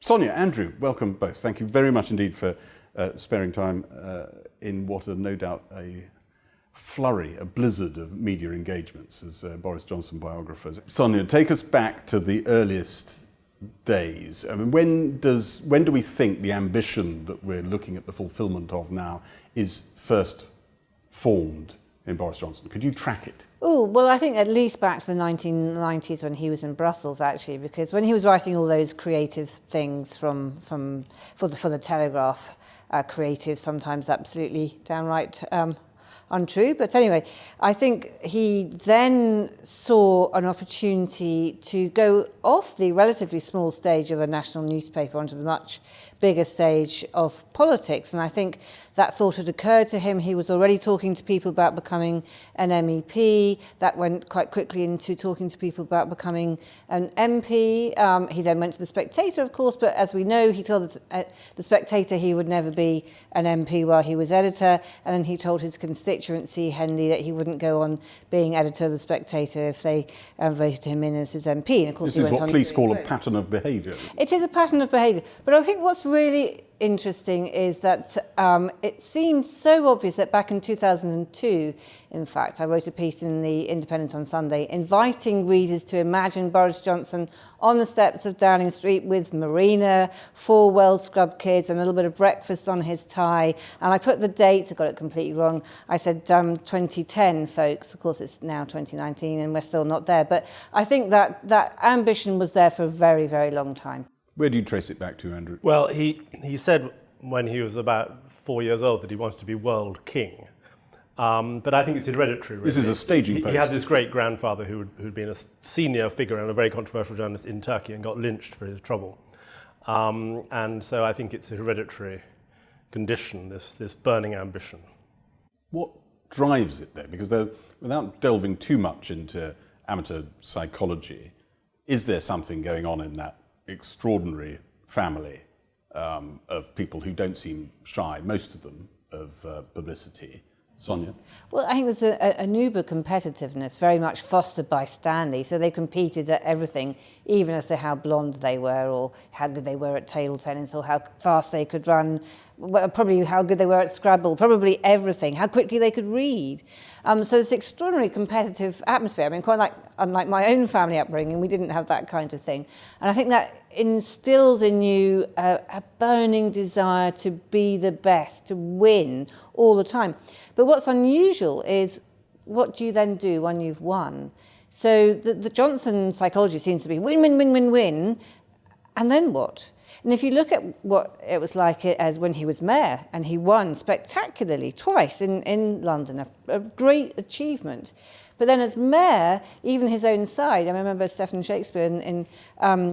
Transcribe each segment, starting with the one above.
Sonia, Andrew, welcome both. Thank you very much indeed for sparing time in what are no doubt a flurry, a blizzard of media engagements as Boris Johnson biographers. Sonia, take us back to the earliest days. I mean, when do we think the ambition that we're looking at the fulfilment of now is first formed in Boris Johnson? Could you track it? Oh, well, I think at least back to the 1990s when he was in Brussels, actually, because when he was writing all those creative things for the Telegraph, creative, sometimes absolutely downright untrue. But anyway, I think he then saw an opportunity to go off the relatively small stage of a national newspaper onto the much bigger stage of politics. And I think that thought had occurred to him. He was already talking to people about becoming an MEP. That went quite quickly into talking to people about becoming an MP. He then went to The Spectator, of course, but as we know, he told The Spectator he would never be an MP while he was editor, and then he told his constituency, Henley, that he wouldn't go on being editor of The Spectator if they voted him in as his MP. And of course, this is what police call a pattern of behaviour. It is a pattern of behaviour. But I think what's really interesting is that it seems so obvious that back in 2002, in fact, I wrote a piece in The Independent on Sunday inviting readers to imagine Boris Johnson on the steps of Downing Street with Marina, 4 well-scrubbed kids and a little bit of breakfast on his tie. And I put the date, I got it completely wrong. I said 2010, folks. Of course, it's now 2019 and we're still not there. But I think that ambition was there for a very, very long time. Where do you trace it back to, Andrew? Well, he said when he was about 4 years old that he wanted to be world king. But I think it's hereditary, really. This is a staging post. He had this great-grandfather who'd been a senior figure and a very controversial journalist in Turkey and got lynched for his trouble. And so I think it's a hereditary condition, this burning ambition. What drives it, though? Because without delving too much into amateur psychology, is there something going on in that extraordinary family of people who don't seem shy, most of them, of publicity? Sonia? Well, I think there's an uber competitiveness very much fostered by Stanley. So they competed at everything, even as to how blonde they were or how good they were at table tennis or how fast they could run, well, probably how good they were at Scrabble, probably everything, how quickly they could read. So it's extraordinary competitive atmosphere. I mean, quite unlike my own family upbringing, we didn't have that kind of thing. And I think that instills in you a burning desire to be the best, to win all the time. But what's unusual is what do you then do when you've won? So the Johnson psychology seems to be win, win, win, win, win, and then what? And if you look at what it was like as when he was mayor, and he won spectacularly twice in London, a great achievement. But then as mayor, even his own side, I remember Stephen Shakespeare in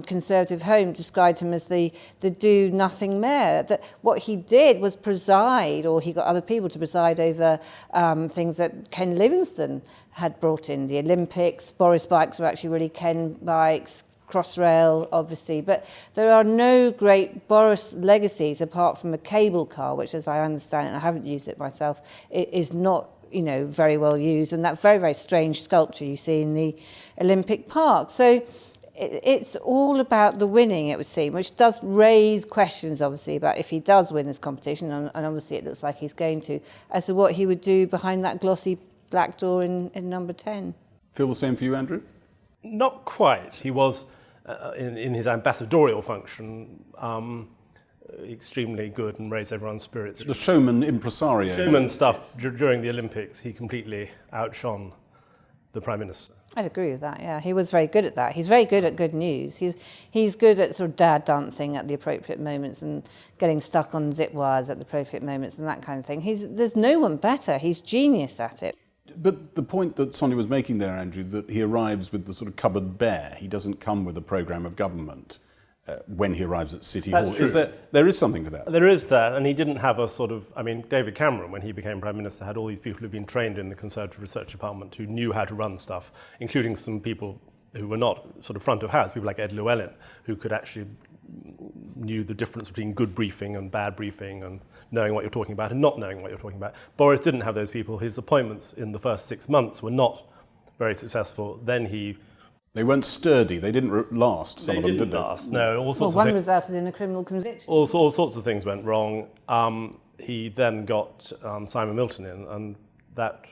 Conservative Home described him as the do-nothing mayor. That what he did was preside, or he got other people to preside over things that Ken Livingstone had brought in, the Olympics. Boris bikes were actually really Ken bikes, Crossrail, obviously. But there are no great Boris legacies apart from a cable car, which, as I understand it, and I haven't used it myself, it is not very well used, and that very, very strange sculpture you see in the Olympic Park. So it's all about the winning, it would seem, which does raise questions, obviously, about if he does win this competition, and obviously it looks like he's going to, as to what he would do behind that glossy black door in number 10. Feel the same for you, Andrew? Not quite. He was, in his ambassadorial function, extremely good and raised everyone's spirits. The showman impresario. Showman stuff during the Olympics, he completely outshone the Prime Minister. I'd agree with that, yeah. He was very good at that. He's very good at good news. He's good at sort of dad dancing at the appropriate moments and getting stuck on zip wires at the appropriate moments and that kind of thing. There's no one better. He's genius at it. But the point that Sonia was making there, Andrew, that he arrives with the sort of cupboard bare. He doesn't come with a programme of government when he arrives at City Hall. True. There is something to that. There is that, and he didn't have a sort of, David Cameron, when he became Prime Minister, had all these people who'd been trained in the Conservative Research Department who knew how to run stuff, including some people who were not sort of front of house, people like Ed Llewellyn, who could actually knew the difference between good briefing and bad briefing and knowing what you're talking about and not knowing what you're talking about. Boris didn't have those people. His appointments in the first 6 months were not very successful. Then he They weren't sturdy. They didn't last. Some of them didn't did last. No, all Well, sorts one of resulted in a criminal conviction. all sorts of things went wrong. He then got Simon Milton in, and that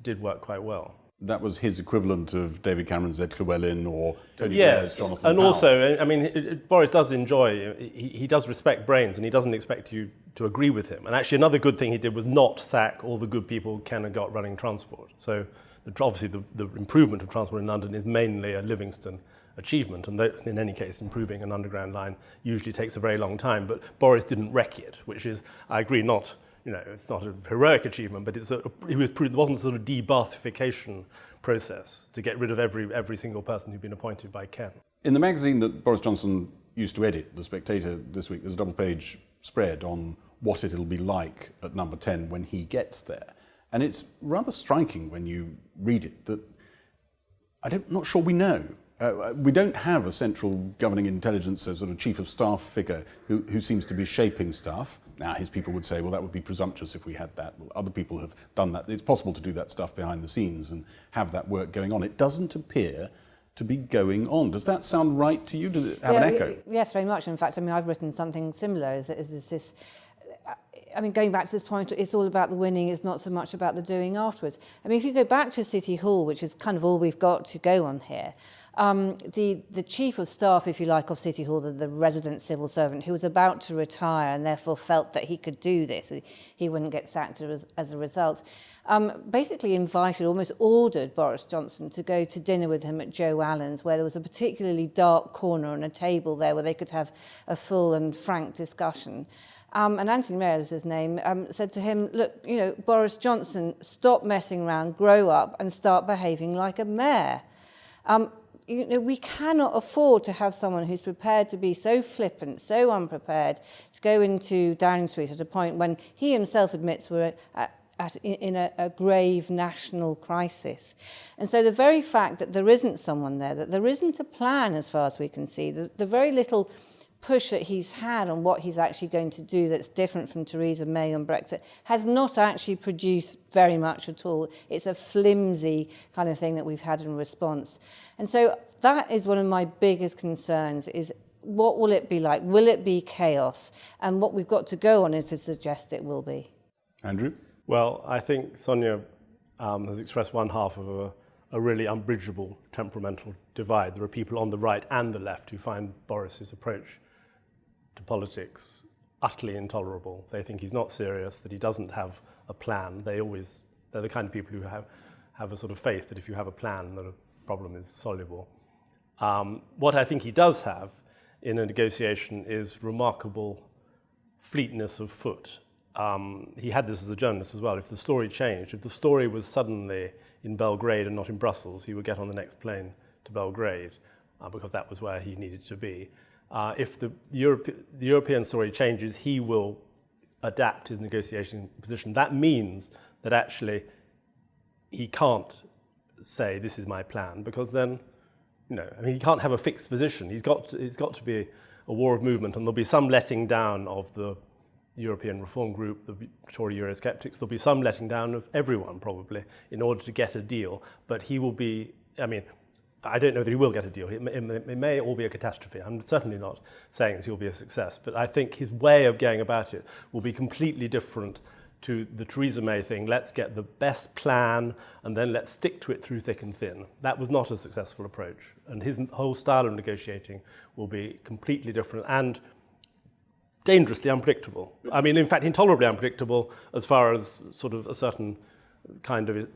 did work quite well. That was his equivalent of David Cameron's Ed Llewellyn or Tony Blair's Jonathan and Powell. also, I mean, Boris does enjoy, he does respect brains, and he doesn't expect you to agree with him. And actually another good thing he did was not sack all the good people Ken had got running transport. So obviously the improvement of transport in London is mainly a Livingston achievement, and in any case improving an underground line usually takes a very long time. But Boris didn't wreck it, which is, I agree, not, it's not a heroic achievement, but there wasn't a sort of de-Baathification process to get rid of every single person who'd been appointed by Ken. In the magazine that Boris Johnson used to edit, The Spectator, this week, there's a double-page spread on what it'll be like at number 10 when he gets there. And it's rather striking when you read it that not sure we know. We don't have a central governing intelligence, a sort of chief of staff figure who seems to be shaping stuff. Now, his people would say, well, that would be presumptuous if we had that. Well, other people have done that. It's possible to do that stuff behind the scenes and have that work going on. It doesn't appear to be going on. Does that sound right to you? Does it have an echo? Yes, very much. In fact, I mean, I've written something similar. I mean, going back to this point, it's all about the winning, it's not so much about the doing afterwards. I mean, if you go back to City Hall, which is kind of all we've got to go on here, the chief of staff, if you like, of City Hall, the resident civil servant who was about to retire and therefore felt that he could do this, he wouldn't get sacked as a result, basically invited, almost ordered Boris Johnson to go to dinner with him at Joe Allen's, where there was a particularly dark corner and a table there where they could have a full and frank discussion. And Anthony Mayer was his name, said to him, look, Boris Johnson, stop messing around, grow up and start behaving like a mayor. We cannot afford to have someone who's prepared to be so flippant, so unprepared to go into Downing Street at a point when he himself admits we're in a grave national crisis. And so the very fact that there isn't someone there, that there isn't a plan as far as we can see, the very little push that he's had on what he's actually going to do that's different from Theresa May on Brexit has not actually produced very much at all. It's a flimsy kind of thing that we've had in response. And so that is one of my biggest concerns, is what will it be like? Will it be chaos? And what we've got to go on is to suggest it will be. Andrew? Well, I think Sonia has expressed one half of a really unbridgeable temperamental divide. There are people on the right and the left who find Boris's approach to politics utterly intolerable. They think he's not serious, that he doesn't have a plan. They're the kind of people who have a sort of faith that if you have a plan, that a problem is soluble. What I think he does have in a negotiation is remarkable fleetness of foot. He had this as a journalist as well. If the story changed, if the story was suddenly in Belgrade and not in Brussels, he would get on the next plane to Belgrade because that was where he needed to be. If the European story changes, he will adapt his negotiation position. That means that actually he can't say, this is my plan, because then, he can't have a fixed position. It's got to be a war of movement, and there'll be some letting down of the European Reform Group, the Tory Eurosceptics. There'll be some letting down of everyone, probably, in order to get a deal. But he will be, I don't know that he will get a deal. It may all be a catastrophe. I'm certainly not saying that he'll be a success, but I think his way of going about it will be completely different to the Theresa May thing. Let's get the best plan and then let's stick to it through thick and thin. That was not a successful approach. And his whole style of negotiating will be completely different and dangerously unpredictable. In fact, intolerably unpredictable as far as sort of a certain kind of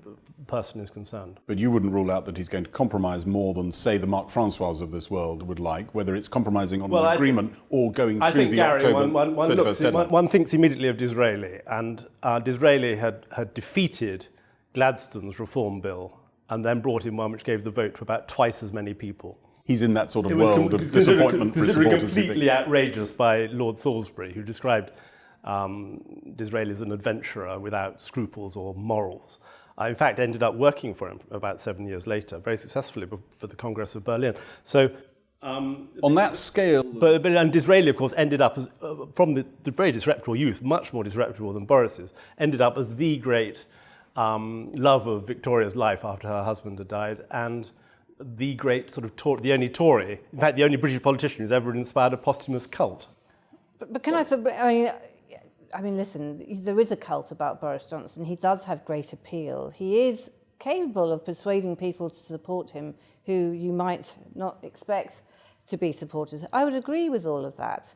person is concerned. But you wouldn't rule out that he's going to compromise more than, say, the Mark Francois of this world would like, whether it's compromising on an agreement or going through the October 31st deadline. One thinks immediately of Disraeli, and Disraeli had defeated Gladstone's reform bill and then brought in one which gave the vote to about twice as many people. He's in that sort of world of disappointment for his supporters. Completely outrageous by Lord Salisbury, who described Disraeli as an adventurer without scruples or morals. I, in fact, ended up working for him about 7 years later, very successfully for the Congress of Berlin. So, on that scale... And Disraeli, of course, ended up, as, from the very disreputable youth, much more disreputable than Boris's, ended up as the great love of Victoria's life after her husband had died, and the great sort of the only Tory, in fact, the only British politician who's ever inspired a posthumous cult. But can I mean, listen, there is a cult about Boris Johnson. He does have great appeal. He is capable of persuading people to support him who you might not expect to be supporters. I would agree with all of that.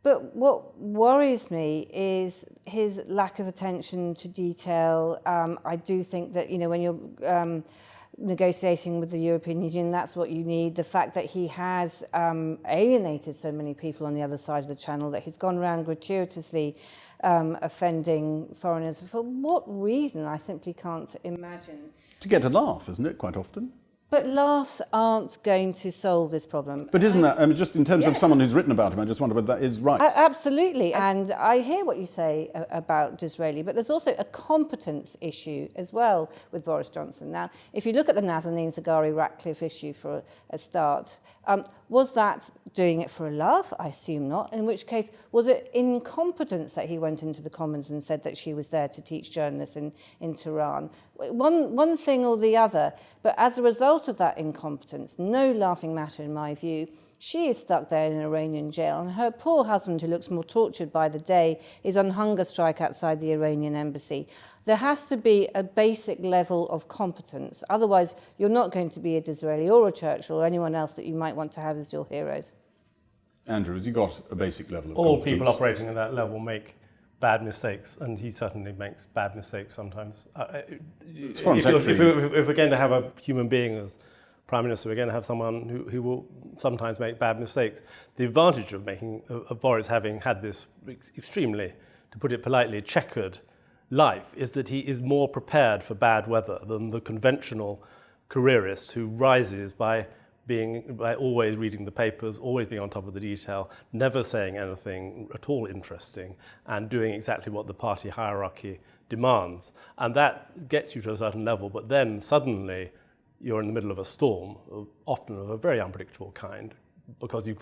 But what worries me is his lack of attention to detail. I do think that, when you're negotiating with the European Union, that's what you need. The fact that he has alienated so many people on the other side of the channel, that he's gone around gratuitously offending foreigners. For what reason, I simply can't imagine. To get a laugh, isn't it, quite often? But laughs aren't going to solve this problem. But isn't that, just in terms of someone who's written about him, I just wonder whether that is right. Absolutely. And I hear what you say about Disraeli, but there's also a competence issue as well with Boris Johnson. Now, if you look at the Nazanin Zaghari-Ratcliffe issue for a start, was that doing it for a laugh? I assume not. In which case, was it incompetence that he went into the Commons and said that she was there to teach journalists in Tehran? One thing or the other. But as a result of that incompetence, no laughing matter in my view, she is stuck there in an Iranian jail, and her poor husband, who looks more tortured by the day, is on hunger strike outside the Iranian embassy. There has to be a basic level of competence. Otherwise, you're not going to be a Disraeli or a Churchill or anyone else that you might want to have as your heroes. Andrew, has he got a basic level of All competence? people operating at that level make bad mistakes, and he certainly makes bad mistakes sometimes. If we're going to have a human being as Prime Minister, we're going to have someone who will sometimes make bad mistakes. The advantage of Boris having had this extremely, to put it politely, checkered life is that he is more prepared for bad weather than the conventional careerist who rises by always reading the papers, always being on top of the detail, never saying anything at all interesting, and doing exactly what the party hierarchy demands. And that gets you to a certain level, but then suddenly you're in the middle of a storm, often of a very unpredictable kind, because you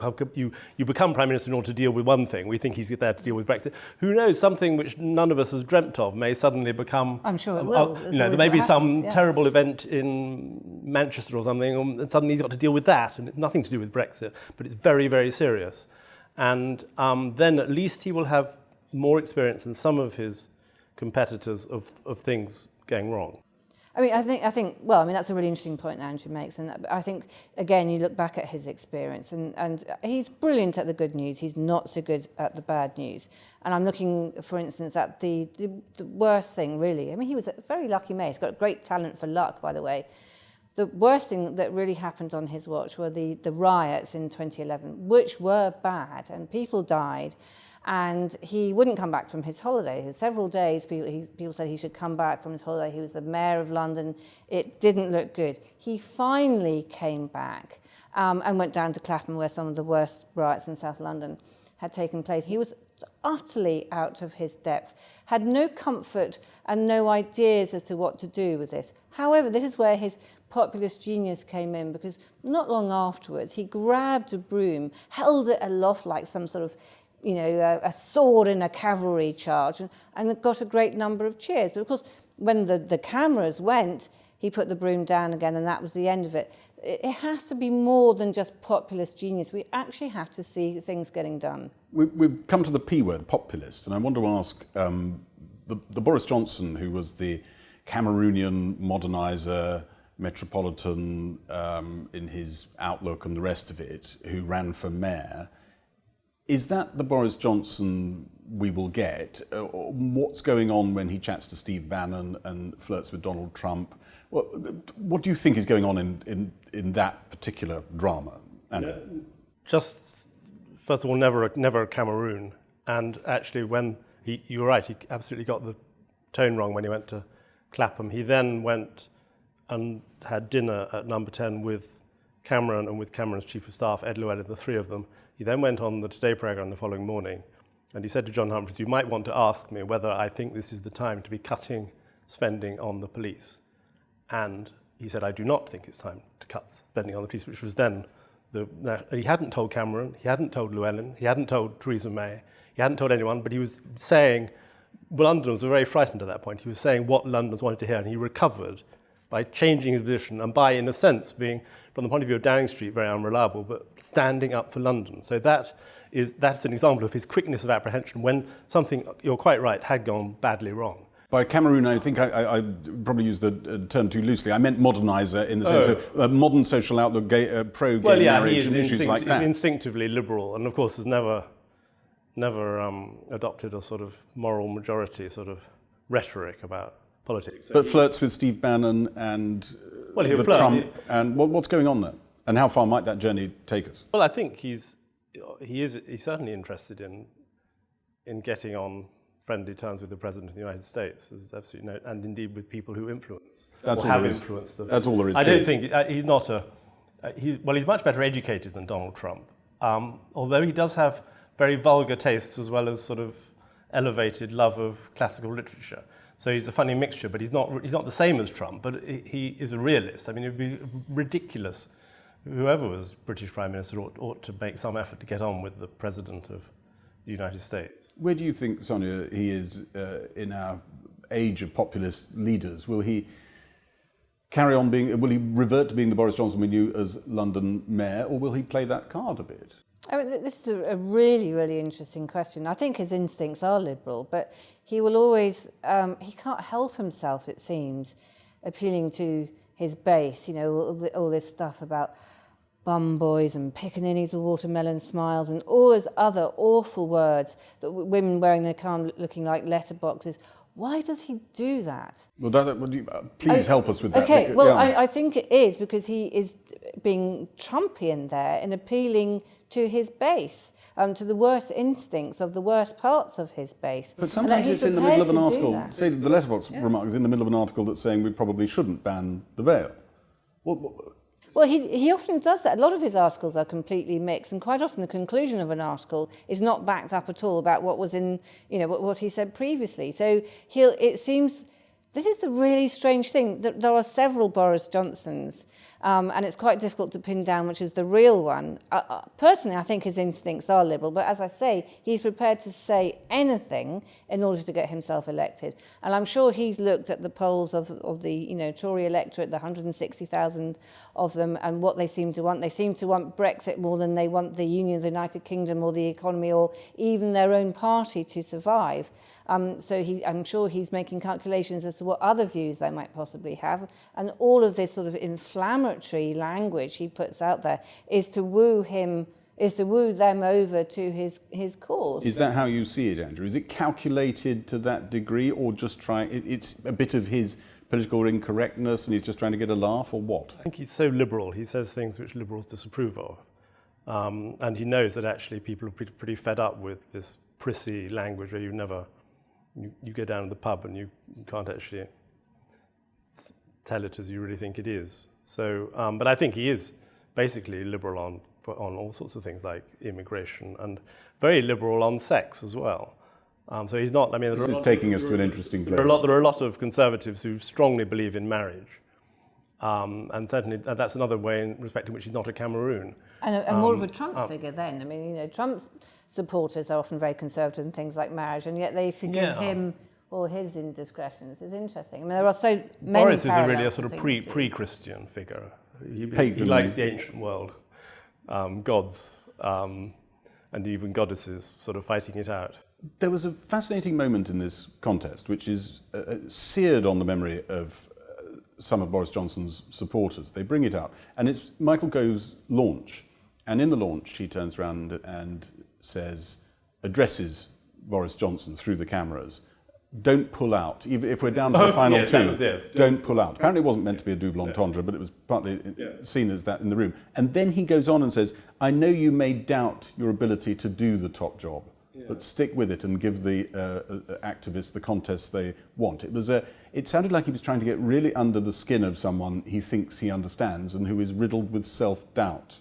become Prime Minister in order to deal with one thing. We think he's there to deal with Brexit. Who knows, something which none of us has dreamt of may suddenly become... I'm sure it will. There may be some terrible event in Manchester or something, and suddenly he's got to deal with that, and it's nothing to do with Brexit, but it's very, very serious. And then at least he will have more experience than some of his competitors of things going wrong. I think. Well, that's a really interesting point that Andrew makes, and I think again you look back at his experience, and he's brilliant at the good news. He's not so good at the bad news. And I'm looking, for instance, at the worst thing really. He was a very lucky mayor. He's got great talent for luck, by the way. The worst thing that really happened on his watch were the riots in 2011, which were bad, and people died. And he wouldn't come back from his holiday. Several days, people said he should come back from his holiday. He was the mayor of London. It didn't look good. He finally came back and went down to Clapham, where some of the worst riots in South London had taken place. He was utterly out of his depth, had no comfort and no ideas as to what to do with this. However, this is where his populist genius came in, because not long afterwards, he grabbed a broom, held it aloft like some sort of a sword in a cavalry charge, and got a great number of cheers. But of course, when the cameras went, he put the broom down again, and that was the end of it. It has to be more than just populist genius. We actually have to see things getting done. We've come to the P word, populist, and I want to ask the Boris Johnson, who was the Cameroonian moderniser, metropolitan in his outlook and the rest of it, who ran for mayor. Is that the Boris Johnson we will get? What's going on when he chats to Steve Bannon and flirts with Donald Trump? What do you think is going on in that particular drama? Just, first of all, never Cameroon. And actually, when you were right, he absolutely got the tone wrong when he went to Clapham. He then went and had dinner at Number 10 with Cameron and with Cameron's chief of staff, Ed Llewellyn, the three of them. He then went on the Today programme the following morning, and he said to John Humphrys, "You might want to ask me whether I think this is the time to be cutting spending on the police." And he said, "I do not think it's time to cut spending on the police," which was then he hadn't told Cameron, he hadn't told Llewellyn, he hadn't told Theresa May, he hadn't told anyone, but he was saying, well, Londoners were very frightened at that point. He was saying what Londoners wanted to hear, and he recovered by changing his position and by, in a sense, being, from the point of view of Downing Street, very unreliable, but standing up for London. So that's an example of his quickness of apprehension when something, you're quite right, had gone badly wrong. By Cameroon, I think I probably used the term too loosely. I meant moderniser in the sense of a modern social outlook, pro-gay marriage and issues like that. He's instinctively liberal, and of course has never adopted a sort of moral majority sort of rhetoric about politics. But flirts with Steve Bannon and Trump, and what's going on there? And how far might that journey take us? Well, I think he's certainly interested in getting on friendly terms with the President of the United States. There's absolutely no, and indeed with people who influence That's or all have there is. influenced them. That's all there is. I don't think he's not a. He's much better educated than Donald Trump, although he does have very vulgar tastes as well as sort of elevated love of classical literature. So he's a funny mixture, but he's not the same as Trump, but he is a realist. I mean, it would be ridiculous. Whoever was British Prime Minister ought to make some effort to get on with the President of the United States. Where do you think, Sonia, he is in our age of populist leaders? Will he carry on will he revert to being the Boris Johnson we knew as London Mayor, or will he play that card a bit? I mean, this is a really, really interesting question. I think his instincts are liberal, but he will always, he can't help himself, it seems, appealing to his base, you know, all this stuff about bum boys and pickaninnies with watermelon smiles and all those other awful words that women wearing their car looking like letterboxes. Why does he do that? Well, would you please help us with that? Okay, well, yeah. I think it is because he is being Trumpian there in appealing to his base, to the worst instincts of the worst parts of his base. But sometimes it's in the middle of an article. Say the letterbox remark is in the middle of an article that's saying we probably shouldn't ban the veil. Well, he often does that. A lot of his articles are completely mixed, and quite often the conclusion of an article is not backed up at all about what was in, you know, what he said previously. So it seems, this is the really strange thing, that there are several Boris Johnsons, and it's quite difficult to pin down which is the real one. Personally, I think his instincts are liberal, but as I say, he's prepared to say anything in order to get himself elected. And I'm sure he's looked at the polls of the, you know, Tory electorate, the 160,000 of them, and what they seem to want. They seem to want Brexit more than they want the Union of the United Kingdom or the economy or even their own party to survive. So I'm sure he's making calculations as to what other views they might possibly have. And all of this sort of inflammatory language he puts out there is to woo them over to his cause. Is that how you see it, Andrew? Is it calculated to that degree, or just it's a bit of his political incorrectness and he's just trying to get a laugh, or what? I think he's so liberal. He says things which liberals disapprove of. And he knows that actually people are pretty fed up with this prissy language where you go down to the pub and you can't actually tell it as you really think it is. So, but I think he is basically liberal on all sorts of things like immigration, and very liberal on sex as well. So he's not. I mean, this is taking us to an interesting place. There are a lot of conservatives who strongly believe in marriage, and certainly that's another way in respect in which he's not a Cameroon. And more of a Trump figure then. I mean, you know, Trump's supporters are often very conservative in things like marriage, and yet they forgive him all his indiscretions. It's interesting. I mean, there are so many Boris is really a sort of pre-Christian figure. He likes the ancient world, gods, and even goddesses sort of fighting it out. There was a fascinating moment in this contest, which is seared on the memory of some of Boris Johnson's supporters. They bring it out, and it's Michael Gove's launch. And in the launch, he turns around and addresses Boris Johnson through the cameras. Don't pull out. Even if we're down to the final two, don't pull out. Apparently it wasn't meant to be a double entendre, but it was partly seen as that in the room. And then he goes on and says, I know you may doubt your ability to do the top job, but stick with it and give the activists the contests they want. It sounded like he was trying to get really under the skin of someone he thinks he understands and who is riddled with self-doubt.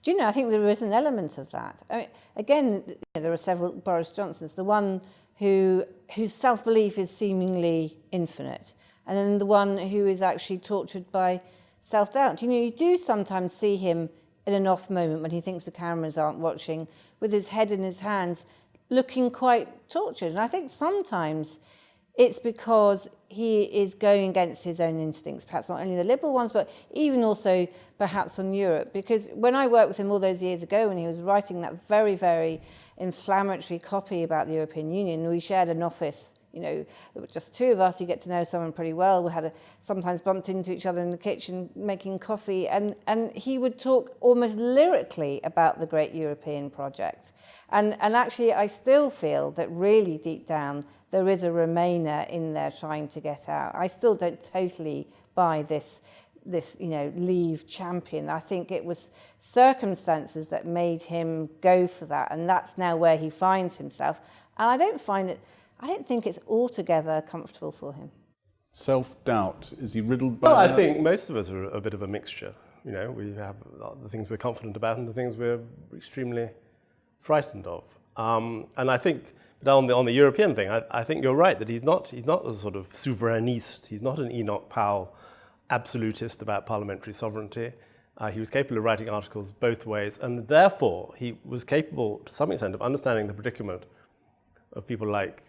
Do you know, I think there is an element of that. I mean, again, there are several Boris Johnsons. The one whose self-belief is seemingly infinite, and then the one who is actually tortured by self-doubt. You know, you do sometimes see him in an off moment when he thinks the cameras aren't watching, with his head in his hands, looking quite tortured. And I think sometimes it's because he is going against his own instincts, perhaps not only the liberal ones, but even also perhaps on Europe. Because when I worked with him all those years ago, when he was writing that very, very inflammatory copy about the European Union, we shared an office. You know, there were just two of us. You get to know someone pretty well. We had sometimes bumped into each other in the kitchen making coffee, and he would talk almost lyrically about the great European project. And actually, I still feel that really deep down there is a Remainer in there trying to get out. I still don't totally buy this Leave champion. I think it was circumstances that made him go for that, and that's now where he finds himself. And I don't think it's altogether comfortable for him. Self-doubt, is he riddled by Well, I that? think most of us are a bit of a mixture. You know, we have the things we're confident about and the things we're extremely frightened of. And I think, but on the European thing, I think you're right that he's not a sort of souverainiste. He's not an Enoch Powell absolutist about parliamentary sovereignty. He was capable of writing articles both ways, and therefore he was capable, to some extent, of understanding the predicament of people like,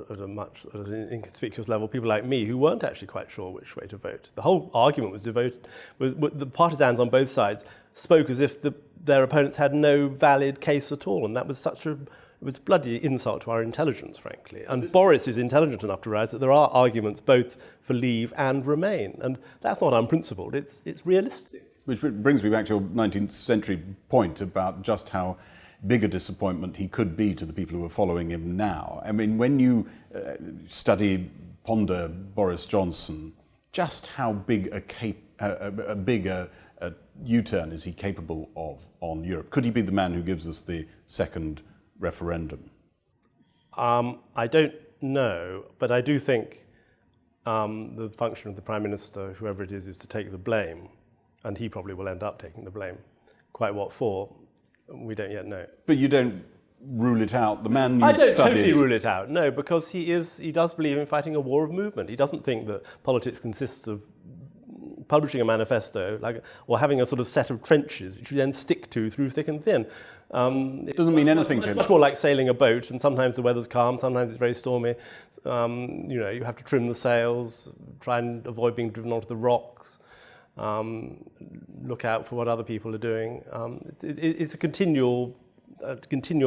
at an inconspicuous level, people like me who weren't actually quite sure which way to vote. The whole argument was the partisans on both sides spoke as if their opponents had no valid case at all, and that was it was bloody insult to our intelligence, frankly. And Boris is intelligent enough to realise that there are arguments both for Leave and Remain, and that's not unprincipled, it's realistic. Which brings me back to your 19th century point about just how big a disappointment he could be to the people who are following him now. I mean, when you ponder Boris Johnson, just how big a U-turn is he capable of on Europe? Could he be the man who gives us the second referendum? I don't know, but I do think the function of the Prime Minister, whoever it is to take the blame, and he probably will end up taking the blame. Quite what for, we don't yet know. But you don't rule it out. The man you I don't studied... totally rule it out, no, because he does believe in fighting a war of movement. He doesn't think that politics consists of publishing a manifesto or having a sort of set of trenches which you then stick to through thick and thin. It doesn't mean anything to him. It's much more like sailing a boat, and sometimes the weather's calm, sometimes it's very stormy. You have to trim the sails, try and avoid being driven onto the rocks, look out for what other people are doing. It's a continual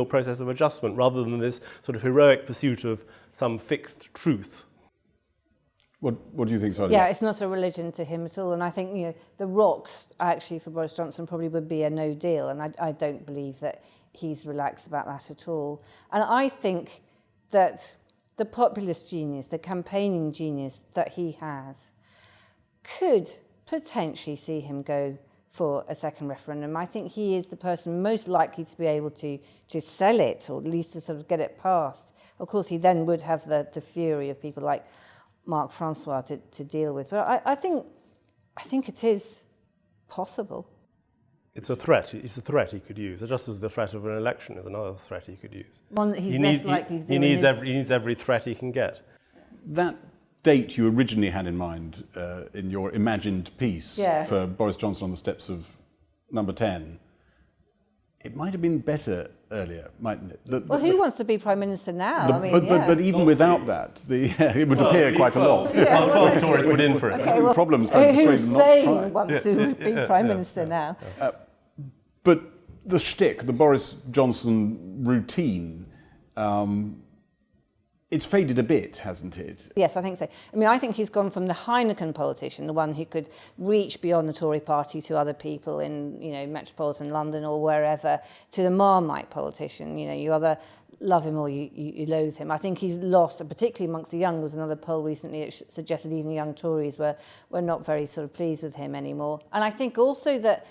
process of adjustment rather than this sort of heroic pursuit of some fixed truth. What do you think, Sadia? Yeah, it's not a religion to him at all. And I think, the rocks, actually, for Boris Johnson probably would be a no deal. And I don't believe that he's relaxed about that at all. And I think that the populist genius, the campaigning genius that he has, could potentially see him go for a second referendum. I think he is the person most likely to be able to sell it, or at least to sort of get it passed. Of course, he then would have the fury of people like Marc Francois to deal with. But I think it is possible. It's a threat. It's a threat he could use, just as the threat of an election is another threat he could use. One that he's less likely to do. He needs every threat he can get. That date you originally had in mind in your imagined piece for Boris Johnson on the steps of Number 10, it might have been better earlier, mightn't it? Well, who wants to be Prime Minister now? But even without that, it would appear quite 12. A lot. 12 Tories put in for it. Okay, well, problems don't persuade them not to try. Wants to be Prime Minister now? But the shtick, the Boris Johnson routine, it's faded a bit, hasn't it? Yes, I think so. I mean, I think he's gone from the Heineken politician, the one who could reach beyond the Tory party to other people in, metropolitan London or wherever, to the Marmite politician. You either love him or you loathe him. I think he's lost, and particularly amongst the young. There was another poll recently that suggested even young Tories were not very sort of pleased with him anymore. And I think also that,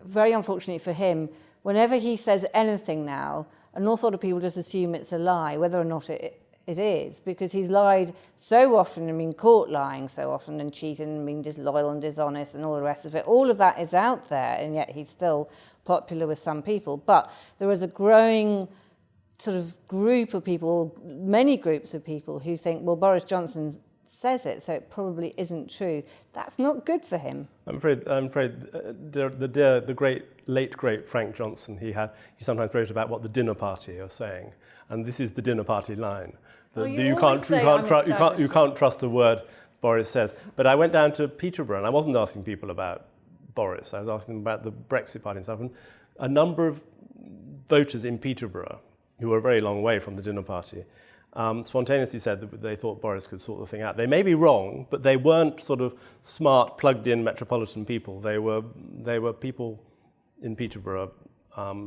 very unfortunately for him, whenever he says anything now, an awful lot of people just assume it's a lie, whether or not it is, because he's lied so often and been caught lying so often and cheated and been disloyal and dishonest and all the rest of it. All of that is out there, and yet he's still popular with some people. But there is a growing sort of group of people, many groups of people who think, well, Boris Johnson says it, so it probably isn't true. That's not good for him. I'm afraid the late great Frank Johnson, he sometimes wrote about what the dinner party are saying, and this is the dinner party line. Well, you can't trust a word Boris says. But I went down to Peterborough, and I wasn't asking people about Boris. I was asking them about the Brexit party and stuff. And a number of voters in Peterborough, who were a very long way from the dinner party, spontaneously said that they thought Boris could sort the thing out. They may be wrong, but they weren't sort of smart, plugged-in metropolitan people. They were people in Peterborough,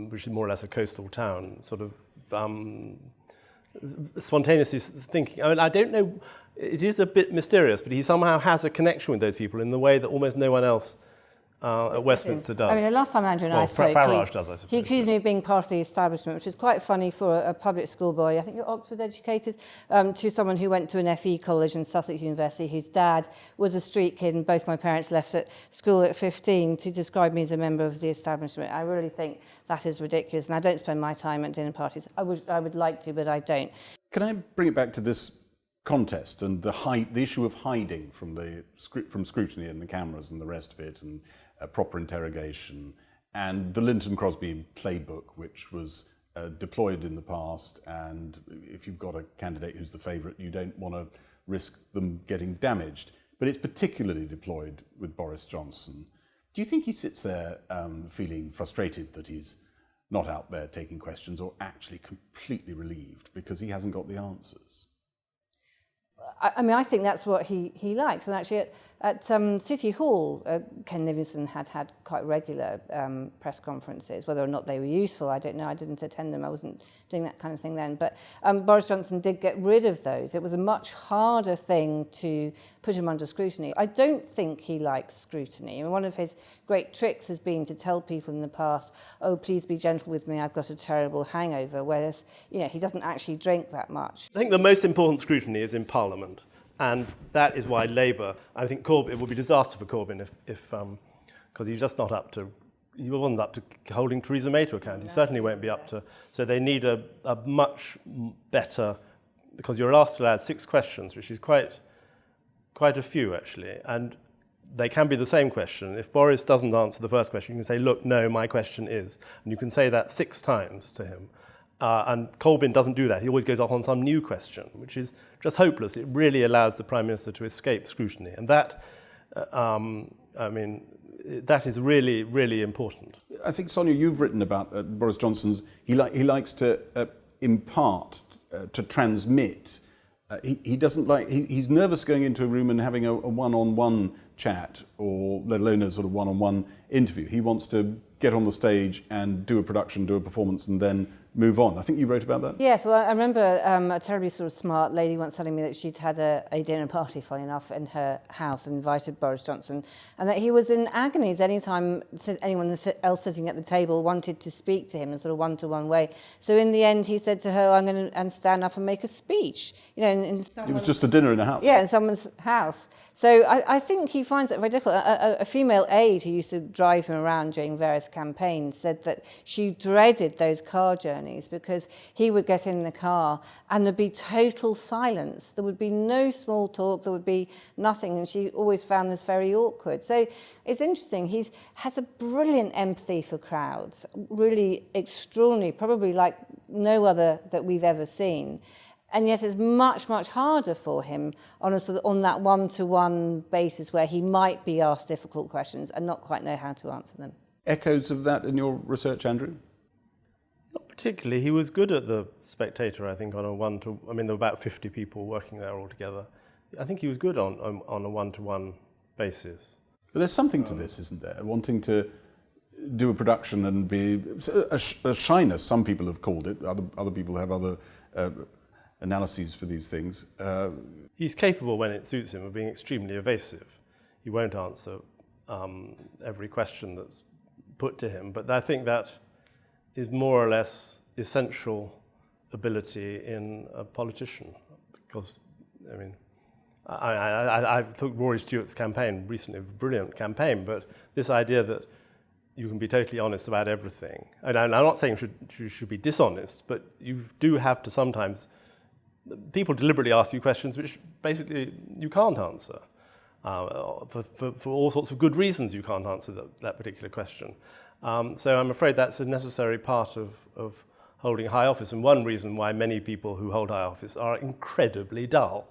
which is more or less a coastal town, sort of spontaneously thinking. I mean, I don't know. It is a bit mysterious, but he somehow has a connection with those people in the way that almost no one else at Westminster does. I mean, the last time Andrew and I spoke, Farage does, I suppose. He accused me of being part of the establishment, which is quite funny for a public school boy. I think you're Oxford educated, to someone who went to an FE college in Sussex University, whose dad was a street kid, and both my parents left at school at 15, to describe me as a member of the establishment. I really think that is ridiculous, and I don't spend my time at dinner parties. I would like to, but I don't. Can I bring it back to this contest and the issue of hiding from scrutiny and the cameras and the rest of it, and proper interrogation, and the Linden Crosby playbook, which was deployed in the past, and if you've got a candidate who's the favourite, you don't want to risk them getting damaged. But it's particularly deployed with Boris Johnson. Do you think he sits there feeling frustrated that he's not out there taking questions, or actually completely relieved because he hasn't got the answers? I mean, I think that's what he likes. And actually, at City Hall, Ken Livingstone had quite regular press conferences. Whether or not they were useful, I don't know. I didn't attend them. I wasn't doing that kind of thing then. But Boris Johnson did get rid of those. It was a much harder thing to put him under scrutiny. I don't think he likes scrutiny. I mean, one of his great tricks has been to tell people in the past, oh, please be gentle with me, I've got a terrible hangover, whereas, he doesn't actually drink that much. I think the most important scrutiny is in Parliament, and that is why Labour, I think Corbyn, it would be a disaster for Corbyn if because he's just not up to, he wasn't up to holding Theresa May to account. He certainly won't be up to, so they need a much better, because you're asked to add 6 questions, which is quite a few actually, and they can be the same question. If Boris doesn't answer the first question, you can say, look, no, my question is, and you can say that 6 times to him. And Corbyn doesn't do that. He always goes off on some new question, which is just hopeless. It really allows the Prime Minister to escape scrutiny. And that, that is really, really important. I think, Sonia, you've written about Boris Johnson's, he likes to impart, to transmit. He doesn't like, he's nervous going into a room and having a one-on-one chat, or let alone a sort of one-on-one interview. He wants to get on the stage and do a production, do a performance, and then move on. I think you wrote about that? Yes, well, I remember a terribly sort of smart lady once telling me that she'd had a dinner party, funny enough, in her house and invited Boris Johnson, and that he was in agonies anytime anyone else sitting at the table wanted to speak to him in a sort of one-to-one way. So in the end, he said to her, I'm going to stand up and make a speech. In it was just a dinner in a house. Yeah, in someone's house. So I think he finds it very difficult. A female aide who used to drive him around during various campaigns said that she dreaded those car journeys because he would get in the car and there'd be total silence. There would be no small talk, there would be nothing, and she always found this very awkward. So it's interesting. He has a brilliant empathy for crowds, really extraordinary, probably like no other that we've ever seen. And yet it's much, much harder for him on that one-to-one basis where he might be asked difficult questions and not quite know how to answer them. Echoes of that in your research, Andrew? Not particularly. He was good at the Spectator, I think, on a there were about 50 people working there altogether. I think he was good on a one-to-one basis. But there's something to this, isn't there? Wanting to do a production and be a shyness, some people have called it. Other people have other analyses for these things. He's capable, when it suits him, of being extremely evasive. He won't answer every question that's put to him, but I think that is more or less essential ability in a politician, because, I thought Rory Stewart's campaign recently was a brilliant campaign, but this idea that you can be totally honest about everything, and I'm not saying you should be dishonest, but you do have to sometimes people deliberately ask you questions which basically you can't answer. For all sorts of good reasons you can't answer that particular question. So I'm afraid that's a necessary part of holding high office, and one reason why many people who hold high office are incredibly dull.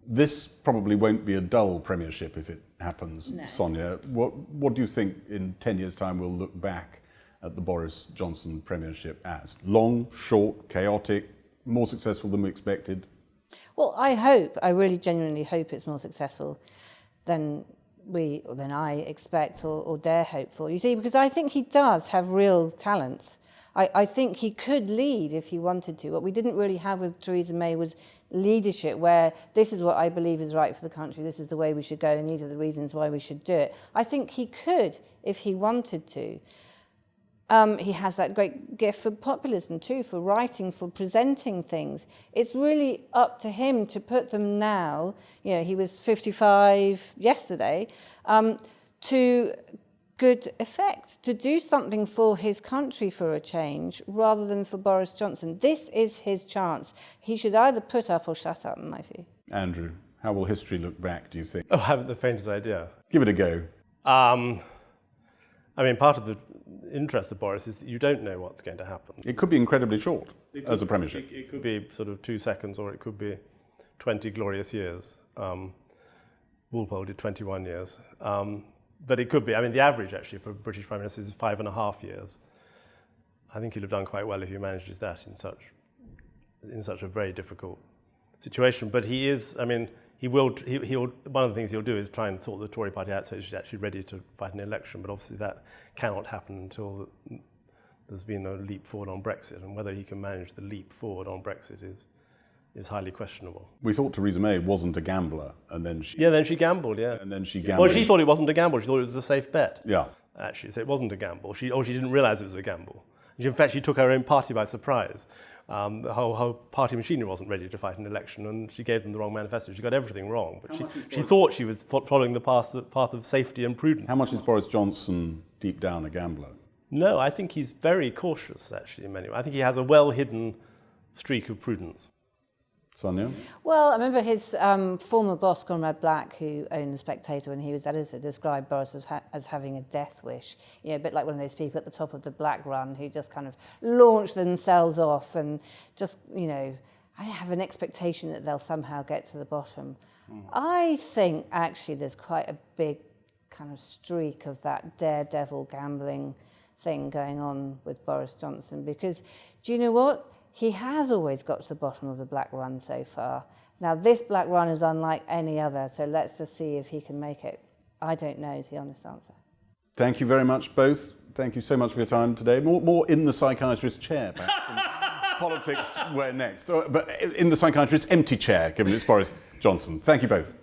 This probably won't be a dull premiership if it happens, No. Sonia. What do you think in 10 years' time we'll look back at the Boris Johnson premiership as? Long, short, chaotic, more successful than we expected? Well, I really genuinely hope it's more successful than I expect or dare hope for. You see, because I think he does have real talents. I think he could lead if he wanted to. What we didn't really have with Theresa May was leadership, where this is what I believe is right for the country, this is the way we should go, and these are the reasons why we should do it. I think he could if he wanted to. He has that great gift for populism too, for writing, for presenting things. It's really up to him to put them now, you know, he was 55 yesterday, to good effect, to do something for his country for a change, rather than for Boris Johnson. This is his chance. He should either put up or shut up, in my view. Andrew, how will history look back, do you think? Oh, I haven't the faintest idea. Give it a go. I mean, part of the interest of Boris is that you don't know what's going to happen. It could be incredibly short as a premiership. It could be sort of 2 seconds, or it could be 20 glorious years. Walpole did 21 years. But it could be, I mean, the average actually for British Prime Ministers is 5.5 years. I think he'll have done quite well if he manages that in such a very difficult situation. But he is, I mean, he'll one of the things he'll do is try and sort the Tory party out so it's actually ready to fight an election. But obviously that cannot happen until there's been a leap forward on Brexit, and whether he can manage the leap forward on Brexit is highly questionable. We thought Theresa May wasn't a gambler, and then she... Yeah, then she gambled, yeah. And then she gambled. Well, she thought it wasn't a gamble. She thought it was a safe bet. Yeah. Actually, so it wasn't a gamble. She didn't realise it was a gamble. In fact, she took her own party by surprise. The whole party machinery wasn't ready to fight an election, and she gave them the wrong manifesto. She got everything wrong, but she thought she was following the path of safety and prudence. How much is Boris Johnson deep down a gambler? No, I think he's very cautious, actually, in many ways. I think he has a well-hidden streak of prudence. Sonia? Well, I remember his former boss, Conrad Black, who owned The Spectator when he was editor, described Boris as having a death wish. You know, a bit like one of those people at the top of the Black Run who just kind of launch themselves off and just, you know, I have an expectation that they'll somehow get to the bottom. I think actually there's quite a big kind of streak of that daredevil gambling thing going on with Boris Johnson, because do you know what? He has always got to the bottom of the Black Run so far. Now, this Black Run is unlike any other, so let's just see if he can make it. I don't know is the honest answer. Thank you very much, both. Thank you so much for your time today. More in the psychiatrist's chair, perhaps. Politics, where next? But in the psychiatrist's empty chair, given it's Boris Johnson. Thank you both.